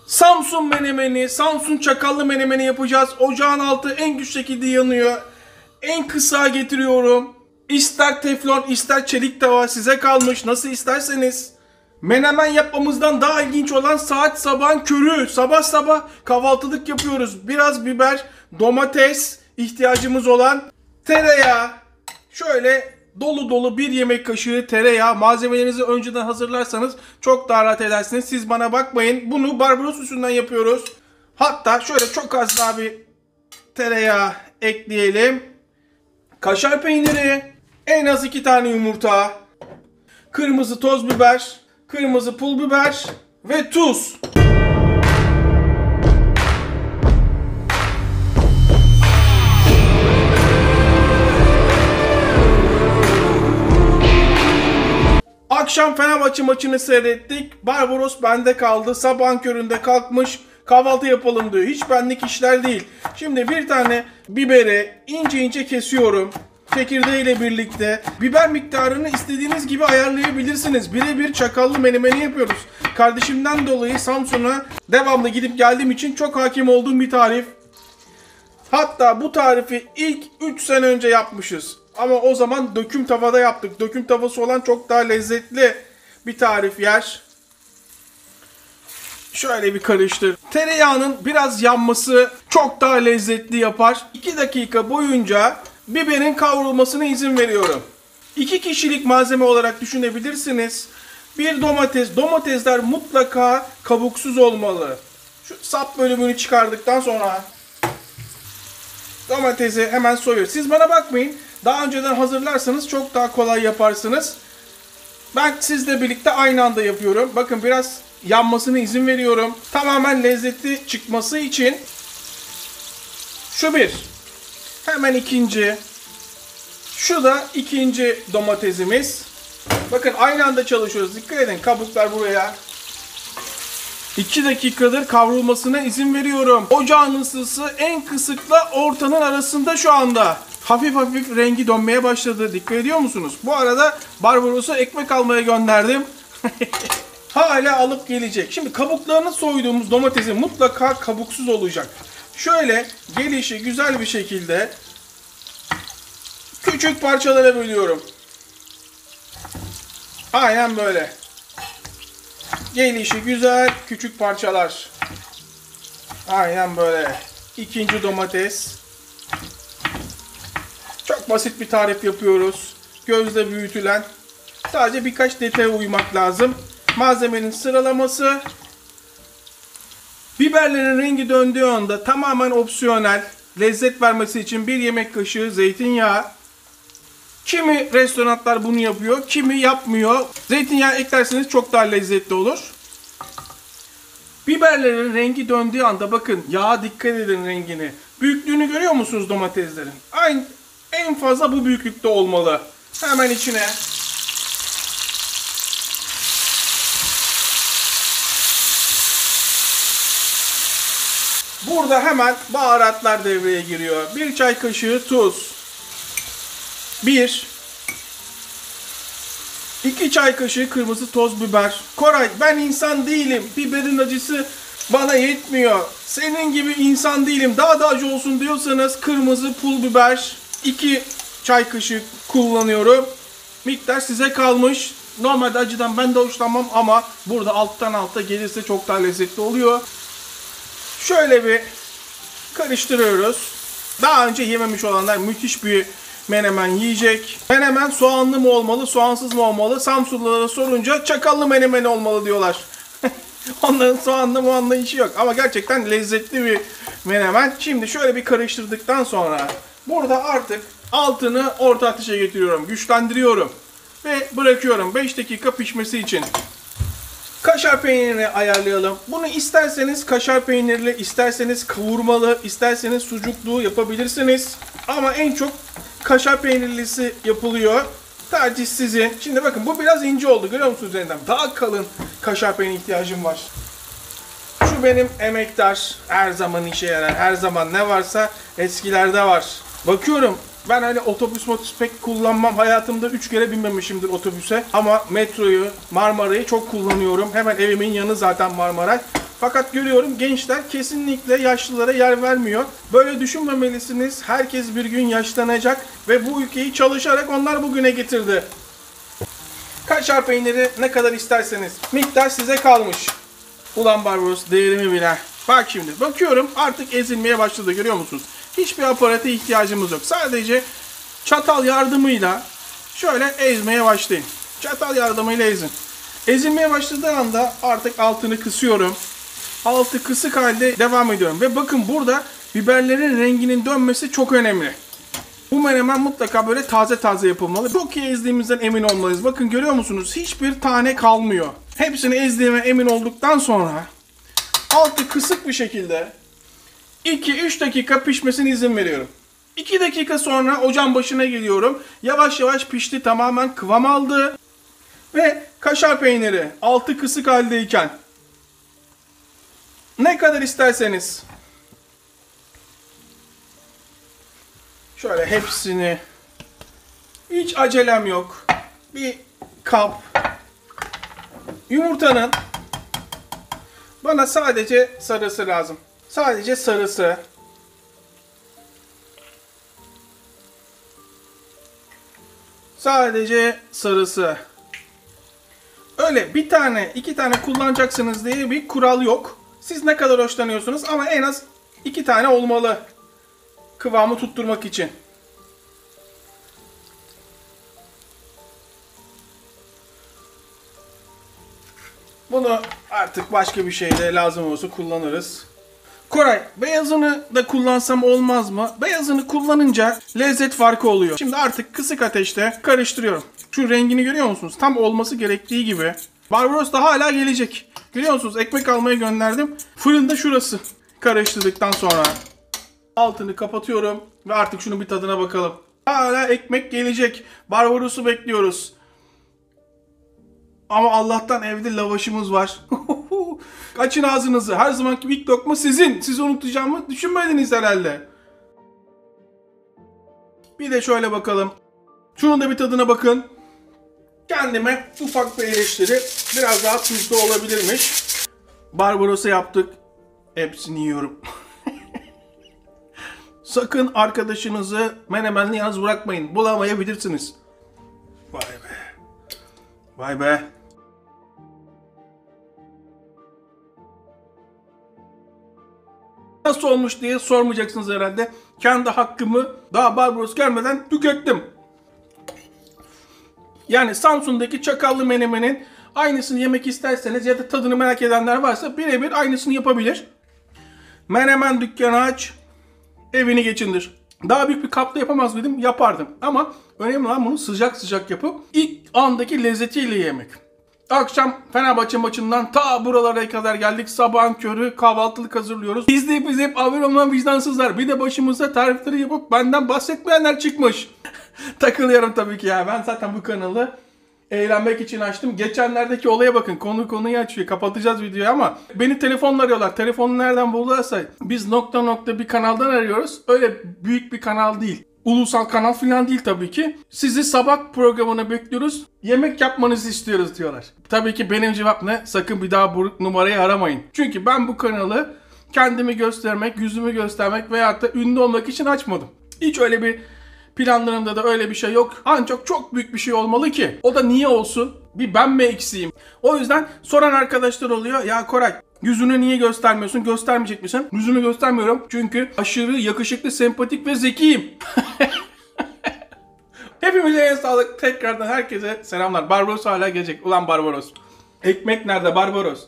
Samsun menemeni, Samsun çakallı menemeni yapacağız. Ocağın altı en güç şekilde yanıyor. En kısa getiriyorum. İster teflon, ister çelik tava size kalmış. Nasıl isterseniz. Menemen yapmamızdan daha ilginç olan saat sabahın körü. Sabah sabah kahvaltılık yapıyoruz. Biraz biber, domates, ihtiyacımız olan tereyağı. Şöyle dolu dolu bir yemek kaşığı tereyağı. Malzemelerinizi önceden hazırlarsanız çok daha rahat edersiniz. Siz bana bakmayın. Bunu Barbaros usulünden yapıyoruz. Hatta şöyle çok az daha bir tereyağı ekleyelim. Kaşar peyniri, en az 2 tane yumurta, kırmızı toz biber, kırmızı pul biber ve tuz. Akşam Fenerbahçe maçını seyrettik. Barbaros bende kaldı. Sabahın köründe kalkmış. Kahvaltı yapalım diyor. Hiç benlik işler değil. Şimdi bir tane biberi ince ince kesiyorum. Çekirdeğiyle birlikte. Biber miktarını istediğiniz gibi ayarlayabilirsiniz. Birebir çakallı menemeni yapıyoruz. Kardeşimden dolayı Samsun'a devamlı gidip geldiğim için çok hakim olduğum bir tarif. Hatta bu tarifi ilk 3 sene önce yapmışız. Ama o zaman döküm tavada yaptık. Döküm tavası olan çok daha lezzetli bir tarif yer. Şöyle bir karıştır. Tereyağının biraz yanması çok daha lezzetli yapar. 2 dakika boyunca biberin kavrulmasına izin veriyorum. 2 kişilik malzeme olarak düşünebilirsiniz. Bir domates. Domatesler mutlaka kabuksuz olmalı. Şu sap bölümünü çıkardıktan sonra domatesi hemen soyuyoruz. Siz bana bakmayın. Daha önceden hazırlarsanız çok daha kolay yaparsınız. Ben sizle birlikte aynı anda yapıyorum. Bakın biraz yanmasına izin veriyorum. Tamamen lezzetli çıkması için. Şu bir. Hemen ikinci. Şu da ikinci domatesimiz. Bakın aynı anda çalışıyoruz. Dikkat edin, kabuklar buraya. 2 dakikadır kavrulmasına izin veriyorum. Ocağın ısısı en kısıkla ortanın arasında şu anda. Hafif hafif rengi dönmeye başladı. Dikkat ediyor musunuz? Bu arada Barbaros'a ekmek almaya gönderdim. Hala alıp gelecek. Şimdi kabuklarını soyduğumuz domatesin mutlaka kabuksuz olacak. Şöyle gelişi güzel bir şekilde küçük parçalara bölüyorum. Aynen böyle. Gelişi güzel küçük parçalar. Aynen böyle. İkinci domates. Çok basit bir tarif yapıyoruz. Gözle büyütülen. Sadece birkaç detaya uymak lazım. Malzemenin sıralaması. Biberlerin rengi döndüğü anda tamamen opsiyonel. Lezzet vermesi için 1 yemek kaşığı zeytinyağı. Kimi restoranlar bunu yapıyor, kimi yapmıyor. Zeytinyağı eklerseniz çok daha lezzetli olur. Biberlerin rengi döndüğü anda bakın yağa dikkat edin rengini. Büyüklüğünü görüyor musunuz domateslerin? Aynı, en fazla bu büyüklükte olmalı. Hemen içine burada hemen baharatlar devreye giriyor. 1 çay kaşığı tuz. 2 çay kaşığı kırmızı toz biber. Koray, ben insan değilim. Biberin acısı bana yetmiyor. Senin gibi insan değilim. Daha da acı olsun diyorsanız kırmızı pul biber 2 çay kaşığı kullanıyorum. Miktar size kalmış. Normalde acıdan ben de hoşlanmam ama burada alttan alta gelirse çok daha lezzetli oluyor. Şöyle bir karıştırıyoruz. Daha önce yememiş olanlar müthiş bir menemen yiyecek. Menemen soğanlı mı olmalı, soğansız mı olmalı? Samsunlulara sorunca çakallı menemen olmalı diyorlar. Onların soğanlı muanlı işi yok. Ama gerçekten lezzetli bir menemen. Şimdi şöyle bir karıştırdıktan sonra burada artık altını orta ateşe getiriyorum. Güçlendiriyorum. Ve bırakıyorum 5 dakika pişmesi için. Kaşar peynirini ayarlayalım. Bunu isterseniz kaşar peynirli, isterseniz kavurmalı, isterseniz sucuklu yapabilirsiniz. Ama en çok kaşar peynirlisi yapılıyor. Tercih sizin. Şimdi bakın bu biraz ince oldu. Görüyor musunuz üzerinden? Daha kalın kaşar peynir ihtiyacım var. Şu benim emektar. Her zaman işe yarar. Her zaman ne varsa eskilerde var. Bakıyorum. Ben hani otobüs pek kullanmam. Hayatımda 3 kere binmemişimdir otobüse. Ama metroyu, Marmara'yı çok kullanıyorum. Hemen evimin yanı zaten Marmara. Fakat görüyorum gençler kesinlikle yaşlılara yer vermiyor. Böyle düşünmemelisiniz. Herkes bir gün yaşlanacak ve bu ülkeyi çalışarak onlar bugüne getirdi. Kaşar peyniri ne kadar isterseniz. Miktar size kalmış. Ulan Barbaros değerimi bilen. Bak şimdi bakıyorum artık ezilmeye başladı, görüyor musunuz? Hiçbir aparata ihtiyacımız yok. Sadece çatal yardımıyla şöyle ezmeye başlayın. Çatal yardımıyla ezin. Ezilmeye başladığı anda artık altını kısıyorum. Altı kısık halde devam ediyorum. Ve bakın burada biberlerin renginin dönmesi çok önemli. Bu menemen mutlaka böyle taze taze yapılmalı. Çok iyi ezdiğimizden emin olmalıyız. Bakın görüyor musunuz? Hiçbir tane kalmıyor. Hepsini ezdiğime emin olduktan sonra altı kısık bir şekilde 2-3 dakika pişmesine izin veriyorum. 2 dakika sonra ocağın başına geliyorum. Yavaş yavaş pişti, tamamen kıvam aldı. Ve kaşar peyniri altı kısık haldeyken ne kadar isterseniz şöyle hepsini, hiç acelem yok, bir kap, yumurtanın bana sadece sarısı lazım. Sadece sarısı. Sadece sarısı. Öyle bir tane, 2 tane kullanacaksınız diye bir kural yok. Siz ne kadar hoşlanıyorsunuz ama en az 2 tane olmalı kıvamı tutturmak için. Bunu artık başka bir şeyde lazım olursa kullanırız. Koray, beyazını da kullansam olmaz mı? Beyazını kullanınca lezzet farkı oluyor. Şimdi artık kısık ateşte karıştırıyorum. Şu rengini görüyor musunuz? Tam olması gerektiği gibi. Barbaros da hala gelecek. Görüyor musunuz? Ekmek almaya gönderdim. Fırında şurası. Karıştırdıktan sonra altını kapatıyorum ve artık şunun bir tadına bakalım. Hala ekmek gelecek. Barbaros'u bekliyoruz. Ama Allah'tan evde lavaşımız var. Açın ağzınızı. Her zamanki ilk lokma sizin. Sizi unutacağımı düşünmediniz herhalde. Bir de şöyle bakalım. Şunun da bir tadına bakın. Kendime ufak bir eleştiri. Biraz daha tuzlu olabilirmiş. Barbaros'a yaptık. Hepsini yiyorum. Sakın arkadaşınızı menemenle yalnız bırakmayın. Bulamayabilirsiniz. Vay be. Vay be. Nasıl olmuş diye sormayacaksınız herhalde. Kendi hakkımı daha Barbaros gelmeden tükettim. Yani Samsun'daki çakallı menemenin aynısını yemek isterseniz ya da tadını merak edenler varsa birebir aynısını yapabilir. Menemen dükkanı aç, evini geçindir. Daha büyük bir kapta yapamaz mıydım? Yapardım. Ama önemli olan bunu sıcak sıcak yapıp ilk andaki lezzetiyle yemek. Akşam Fenerbahçe maçından ta buralara kadar geldik. Sabahın körü kahvaltılık hazırlıyoruz. Biz hep aviromdan vicdansızlar. Bir de başımıza tarifleri yapıp benden bahsetmeyenler çıkmış. Takılıyorum tabii ki ya. Ben zaten bu kanalı eğlenmek için açtım. Geçenlerdeki olaya bakın. Konuyu açıyor. Kapatacağız videoyu ama beni telefonla arıyorlar. Telefonu nereden bulurlarsa biz nokta nokta bir kanaldan arıyoruz. Öyle büyük bir kanal değil. Ulusal kanal falan değil tabii ki. Sizi sabah programına bekliyoruz. Yemek yapmanızı istiyoruz diyorlar. Tabii ki benim cevap ne? Sakın bir daha bu numarayı aramayın. Çünkü ben bu kanalı kendimi göstermek, yüzümü göstermek veyahut da ünlü olmak için açmadım. Hiç öyle bir planlarımda da öyle bir şey yok. Ancak çok büyük bir şey olmalı ki. O da niye olsun? Bir ben mi eksiğim? O yüzden soran arkadaşlar oluyor. Ya Koray, yüzünü niye göstermiyorsun? Göstermeyecek misin? Yüzümü göstermiyorum. Çünkü aşırı yakışıklı, sempatik ve zekiyim. Hepimize en sağlık. Tekrardan herkese selamlar. Barbaros hala gelecek. Ulan Barbaros. Ekmek nerede Barbaros?